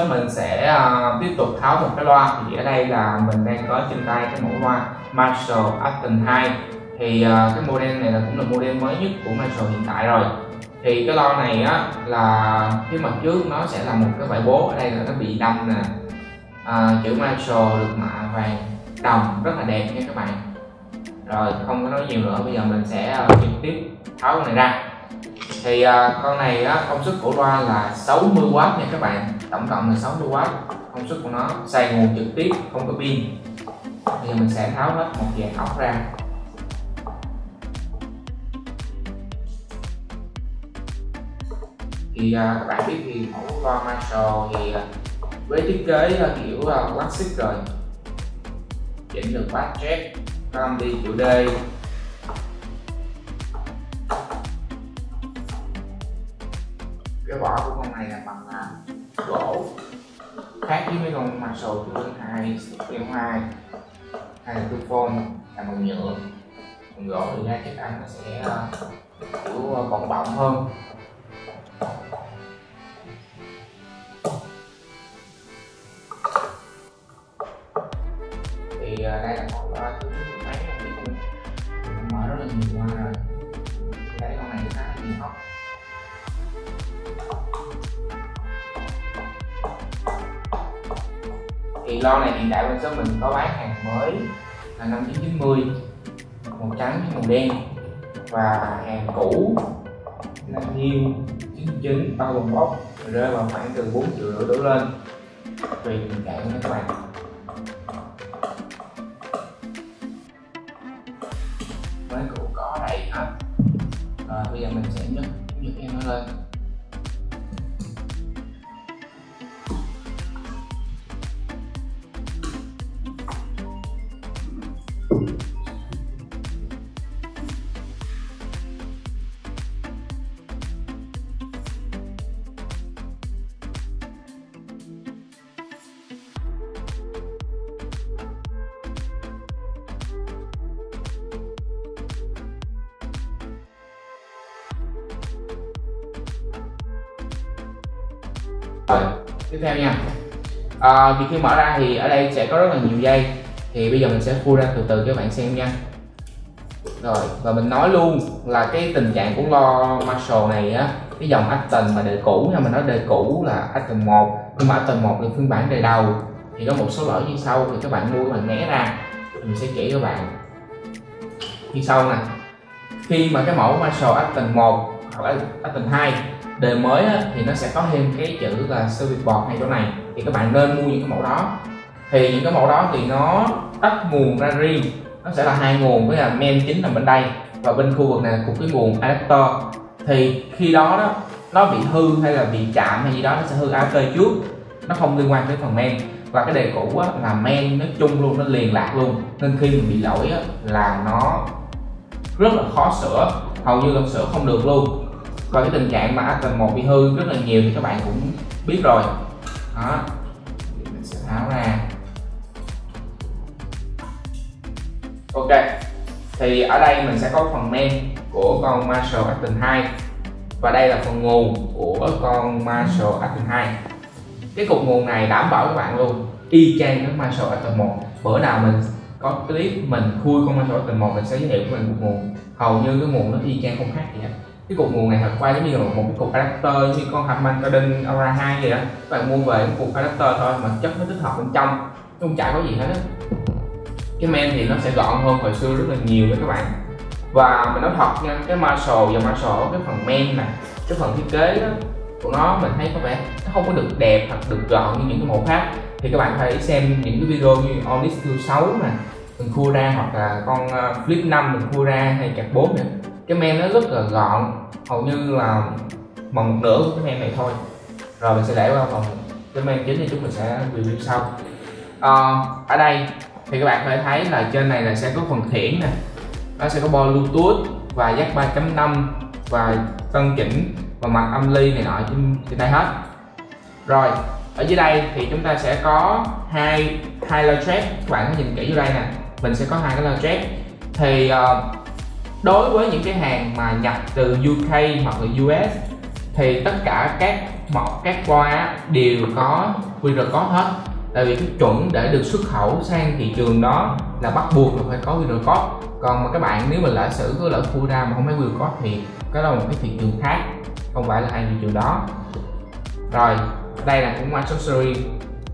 shop mình sẽ tiếp tục tháo một cái loa. Thì ở đây là mình đang có trên tay cái mẫu loa Marshall Aston 2. Thì cái model này là cũng là model mới nhất của Marshall hiện tại rồi. Thì cái loa này á là phía mặt trước nó sẽ là một cái vải bố, ở đây là nó bị đâm nè, chữ Marshall được mạ vàng đồng rất là đẹp nha các bạn. Rồi không có nói nhiều nữa, bây giờ mình sẽ trực tiếp tháo con này ra. Thì con này á, công suất của loa là 60W nha các bạn, tổng cộng là 60W công suất của nó, xài nguồn trực tiếp không có pin. Bây giờ mình sẽ tháo hết một dàn ốc ra. Thì các bạn biết thì mẫu loa Marshall thì với thiết kế kiểu classic rồi, chỉnh được bass jack, có âm đi kiểu D. Cái vỏ của con này là bằng gỗ, khác với mấy con Marshall Fusion 2, Steel 2 hay là Tufone là bằng nhựa. Còn gỗ thì ra chắc ăn nó sẽ kiểu bọng bọng hơn. Thì đây là một thứ máy không biết luôn, mở rất là nhiều loa rồi. Đây con này khá là nhiều hóc. Thì loa này hiện tại bên shop mình có bán hàng mới là 5990, màu trắng với màu đen, và hàng cũ là new 99 bao gồm box, rơi vào khoảng từ 4,5 triệu đổ lên tùy tình trạng nha các bạn. Mới cũ có đầy hết. Rồi bây giờ mình sẽ nhấc em nó lên. Rồi, tiếp theo nha. Thì khi mở ra thì ở đây sẽ có rất là nhiều dây. Thì bây giờ mình sẽ khui ra từ từ cho các bạn xem nha. Rồi, và mình nói luôn là cái tình trạng của loa Marshall này á, cái dòng Aston mà đời cũ nha, mình nói đời cũ là Aston 1, nhưng mà Aston 1 là phiên bản đời đầu thì có một số lỗi như sau. Thì các bạn mua các bạn né ra, mình sẽ chỉ cho bạn như sau nè. Khi mà cái mẫu Marshall Aston 1 hoặc là Aston 2 đời mới á, thì nó sẽ có thêm cái chữ là service board ngay chỗ này, thì các bạn nên mua những cái mẫu đó. Thì những cái mẫu đó thì nó tách nguồn ra riêng, nó sẽ là hai nguồn, với là main chính là bên đây và bên khu vực này là một cái nguồn adapter. Thì khi đó nó bị hư hay là bị chạm hay gì đó, nó sẽ hư adapter trước, nó không liên quan tới phần main. Và cái đề cũ á, là main nó chung luôn, nó liền lạc luôn, nên khi mình bị lỗi á, là nó rất là khó sửa, hầu như là sửa không được luôn. Và cái tình trạng mà Aston 1 bị hư rất là nhiều thì các bạn cũng biết rồi đó. Mình sẽ tháo ra. Ok, thì ở đây mình sẽ có phần main của con Marshall Aston 2 và đây là phần nguồn của con Marshall Aston 2. Cái cục nguồn này đảm bảo các bạn luôn y chang với Marshall Aston 1. Bữa nào mình có clip mình khui con Marshall Aston 1 mình sẽ giới thiệu với bạn cục nguồn, hầu như cái nguồn nó y chang không khác gì hết. Cái cục nguồn này thật qua giống như là một cái cục adapter như con Harman Kardon Aura 2 vậy đó. Các bạn mua về cái cục adapter thôi mà chất nó tích hợp bên trong, không chả có gì hết á. Cái main thì nó sẽ gọn hơn hồi xưa rất là nhiều với các bạn. Và mình nói thật nha, cái Marshall và Marshall cái phần main nè, cái phần thiết kế đó, của nó mình thấy có vẻ nó không có được đẹp hoặc được gọn như những cái mẫu khác. Thì các bạn phải xem những cái video như Onyx Q6 nè, mình khui ra, hoặc là con Flip 5 mình khui ra, hay Card 4 nữa. Cái main nó rất là gọn, hầu như là bằng một nửa của cái main này thôi. Rồi mình sẽ để vào phần cái main chính thì chúng mình sẽ review sau. Ở đây thì các bạn có thể thấy là trên này là sẽ có phần khiển nè, nó sẽ có bo Bluetooth và jack 3.5 và cân chỉnh và mặt âm ly này nọ trên đây hết. Rồi ở dưới đây thì chúng ta sẽ có hai loa jack. Các bạn hãy nhìn kỹ vô đây nè, mình sẽ có hai cái loa jack. Thì đối với những cái hàng mà nhập từ UK hoặc là US thì tất cả các voi đều có QR code hết, tại vì cái chuẩn để được xuất khẩu sang thị trường đó là bắt buộc là phải có QR code. Còn mà các bạn nếu mà lỡ sử có lỡ mua ra mà không có QR code thì cái đó là một cái thị trường khác, không phải là hai thị trường đó. Rồi đây là cũng accessory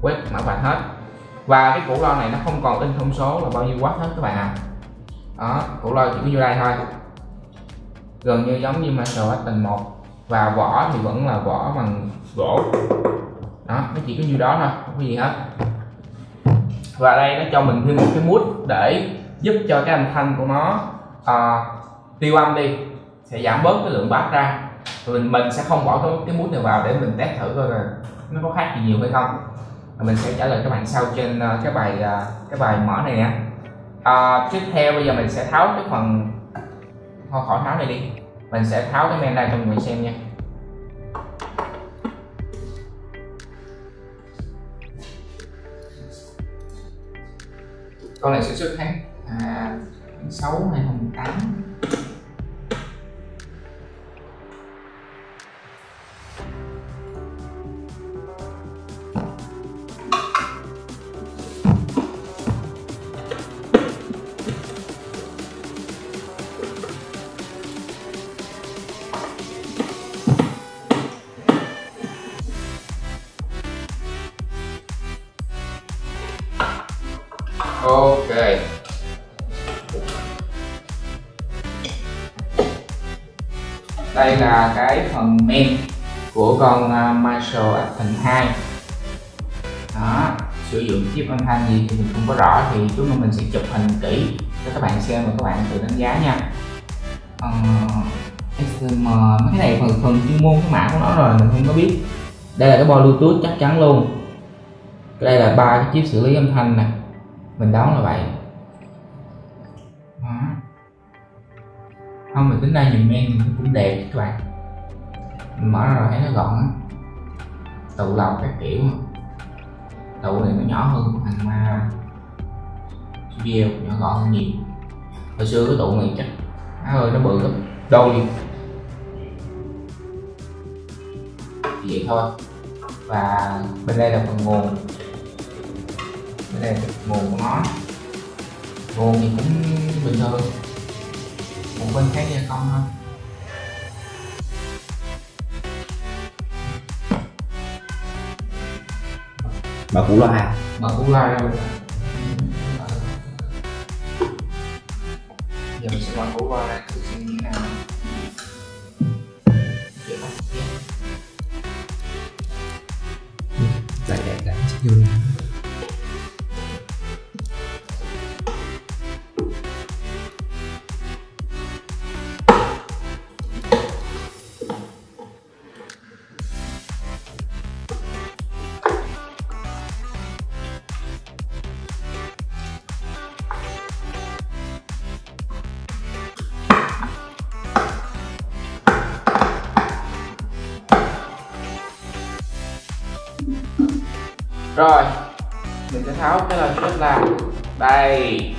web mã vạch hết, và cái củ loa này nó không còn in thông số là bao nhiêu watt hết các bạn ạ. Đó, củ loa chỉ có nhiêu đây thôi, gần như giống như Marshall Aston 1, và vỏ thì vẫn là vỏ bằng gỗ. Đó, nó chỉ có nhiêu đó thôi, không có gì hết. Và đây nó cho mình thêm một cái mút để giúp cho cái âm thanh của nó tiêu âm đi, sẽ giảm bớt cái lượng bass ra. Rồi mình sẽ không bỏ cái mút này vào để mình test thử coi là nó có khác gì nhiều hay không. Và mình sẽ trả lời các bạn sau trên cái bài mở này nha. Tiếp theo bây giờ mình sẽ tháo cái phần, thôi khỏi tháo này đi, mình sẽ tháo cái men ra cho mọi người xem nha. Con này sản xuất tháng 6 2018. Ok, đây là cái phần men của con Marshall Aston 2. Đó, sử dụng chip âm thanh gì thì mình không có rõ, thì chúng mình sẽ chụp hình kỹ cho các bạn xem và các bạn tự đánh giá nha. XM, mấy cái này phần chuyên môn cái mã của nó rồi mình không có biết. Đây là cái bo Bluetooth chắc chắn luôn. Đây là 3 cái chip xử lý âm thanh nè, mình đoán là vậy. Đó. Không, mình tính ra nhìn men cũng đẹp các bạn. Mình mở ra rồi thấy nó gọn á, tụ lọc các kiểu. Tụ này nó nhỏ hơn thằng video, nhỏ gọn hơn nhiều. Hồi xưa cái tụ này chắc ơi nó bự gấp đôi, vậy thôi. Và bên đây là phần nguồn, bên đây là nguồn của nó. Nguồn thì cũng bình thường, một bên khác ra con thôi. Mở củ loa, mở củ loa ra. Giờ mình sẽ mở củ loa ra thử xem như thế nào. Đấy chắc vô. Rồi, mình sẽ tháo cái loa chép ra. Đây,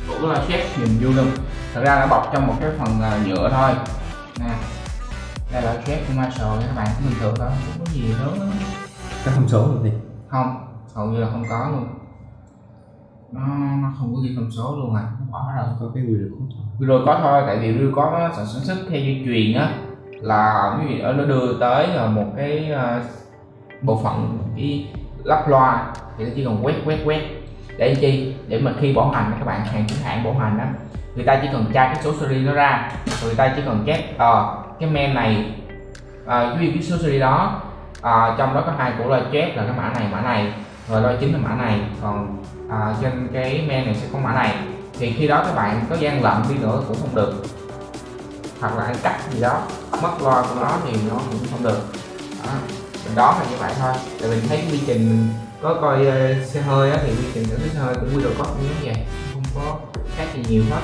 của loa chép nhìn vui luôn. Thật ra nó bọc trong một cái phần nhựa thôi. Nè, đây là loa chép của Marshall các bạn, cũng bình thường thôi, không có gì lớn. Các thông số luôn đi. Không, hầu như là không có luôn. Nó không có ghi thông số luôn à, nó bỏ rồi. Có cái QR code thôi. QR code thôi, tại vì QR code nó sản xuất theo dây chuyền á, là cái gì đó nó đưa tới là một cái bộ phận cái lắp loa, thì nó chỉ cần quét để chi, để mà khi bảo hành các bạn hàng chính hãng bảo hành đó, người ta chỉ cần tra cái số series nó ra, người ta chỉ cần check cái men này cái số series đó trong đó có hai củ loa chép là cái mã này, rồi loa chính là mã này, còn trên cái men này sẽ có mã này. Thì khi đó các bạn có gian lận đi nữa cũng không được, hoặc là ăn cắp gì đó mất loa của nó thì nó cũng không được. Đó, mình đoán là như vậy thôi, tại mình thấy quy trình mình có coi xe hơi á, thì quy trình sản xuất xe hơi cũng quy đồ code cũng giống vậy, không có khác gì nhiều hết.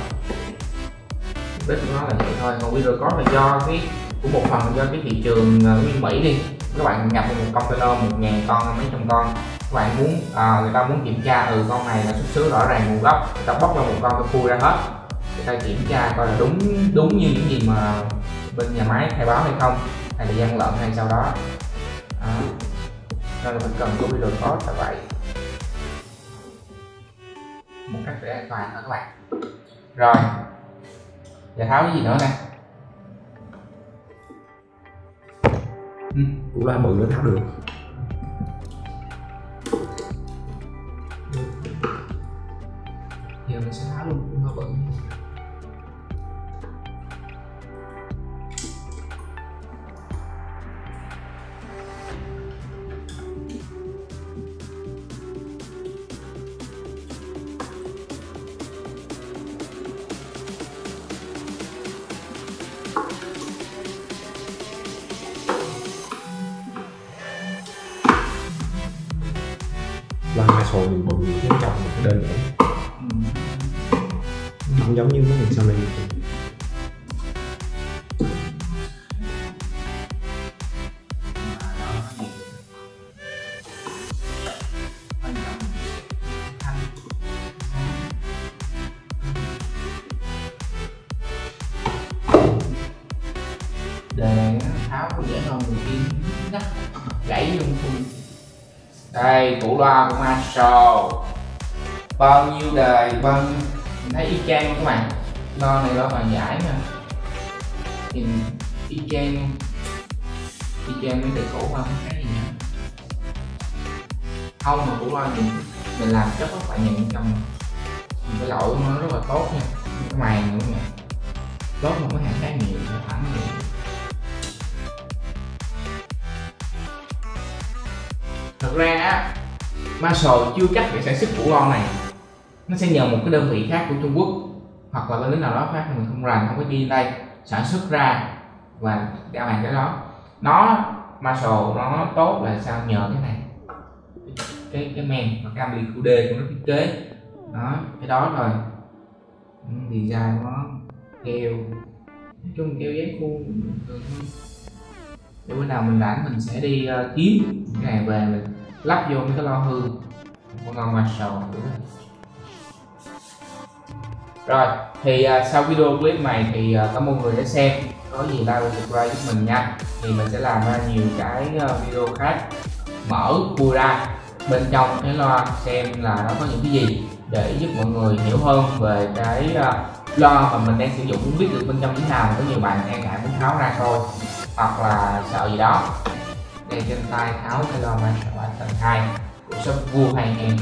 Mục đích của nó là vậy thôi. Còn quy đồ code là do cái của một phần do cái thị trường nguyên Mỹ đi, các bạn nhập một container 1000 con mấy trăm con, các bạn muốn người ta muốn kiểm tra con này là xuất xứ rõ ràng nguồn gốc, người ta bóc ra một con tôi khui ra hết, người ta kiểm tra coi là đúng như những gì mà bên nhà máy khai báo hay không, hay là gian lận hay sau đó. Nên là mình cần có video code là vậy, một cách để an toàn hơn các bạn. Rồi giờ tháo cái gì nữa nè, củ loa bự nó tháo được. giờ mình sẽ tháo luôn củ loa bự. Loa Marshall thì bự chứ trong một cái đơn giản, không giống như mấy người Sony. Đề này nó tháo có dễ hơn người kia, nó gãy luôn khung. Đây tủ loa của Marshall, bao nhiêu đời bao nhiêu, mình thấy y chang luôn các bạn. Loa này loa bàn giải nha, nhìn y chang mấy đời cũ không cái gì nữa. Không mà tủ loa mình làm chất các bạn nhìn trong cái lỗi nó rất là tốt nha, cái màn nữa nha, tốt hơn mấy hàng khác nhiều, thẳng nhiều. Thật ra á, Marshall chưa chắc để sản xuất củ loa này, nó sẽ nhờ một cái đơn vị khác của Trung Quốc hoặc là bên nước nào đó khác mình không rành, không có ghi đây, sản xuất ra và giao hàng cái đó. Marshall nó tốt là sao, nhờ cái này, cái men và cái amplitude của nó thiết kế đó, cái đó rồi design nó keo, nói chung keo giấy khuôn thường thôi. Để bữa nào mình rảnh mình sẽ đi kiếm cái này về mình lắp vô mấy cái loa hư của con Marshall. Rồi thì sau video clip này thì cảm ơn mọi người đã xem, có gì like và subscribe giúp mình nha, thì mình sẽ làm ra nhiều cái video khác, mở khui ra bên trong cái loa xem là nó có những cái gì để giúp mọi người hiểu hơn về cái loa mà mình đang sử dụng, muốn biết được bên trong như thế nào. Có nhiều bạn e ngại muốn tháo ra thôi hoặc là sợ gì đó. Đây trên tay tháo cái loa Marshall Action 2 của shop Vua Hai Em.